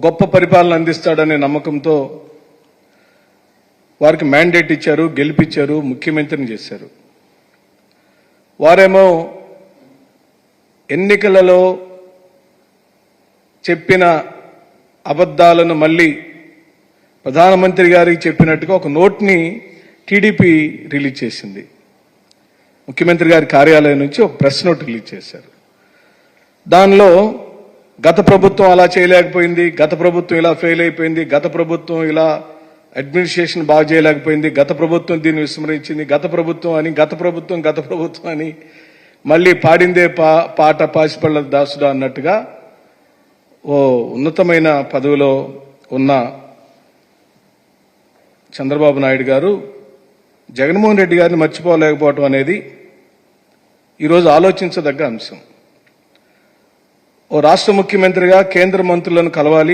గొప్ప పరిపాలన అందిస్తాడనే నమ్మకంతో వారికి మ్యాండేట్ ఇచ్చారు, గెలిపించారు, ముఖ్యమంత్రిని చేశారు. వారేమో ఎన్నికలలో చెప్పిన అబద్ధాలను మళ్ళీ ప్రధానమంత్రి గారికి చెప్పినట్టుగా ఒక నోట్ని టీడీపీ రిలీజ్ చేసింది. ముఖ్యమంత్రి గారి కార్యాలయం నుంచి ఒక ప్రెస్ నోట్ రిలీజ్ చేశారు. దానిలో గత ప్రభుత్వం అలా చేయలేకపోయింది, గత ప్రభుత్వం ఇలా ఫెయిల్ అయిపోయింది, గత ప్రభుత్వం ఇలా అడ్మినిస్ట్రేషన్ బాగా చేయలేకపోయింది, గత ప్రభుత్వం దీన్ని విస్మరించింది, గత ప్రభుత్వం అని మళ్ళీ పాడిందే పాట పాసిపళ్ళ దాసుడు అన్నట్టుగా ఓ ఉన్నతమైన పదవిలో ఉన్న చంద్రబాబు నాయుడు గారు జగన్మోహన్ రెడ్డి గారిని మర్చిపోలేకపోవటం అనేది ఈరోజు ఆలోచించదగ్గ అంశం. ఓ రాష్ట్ర ముఖ్యమంత్రిగా కేంద్ర మంత్రులను కలవాలి,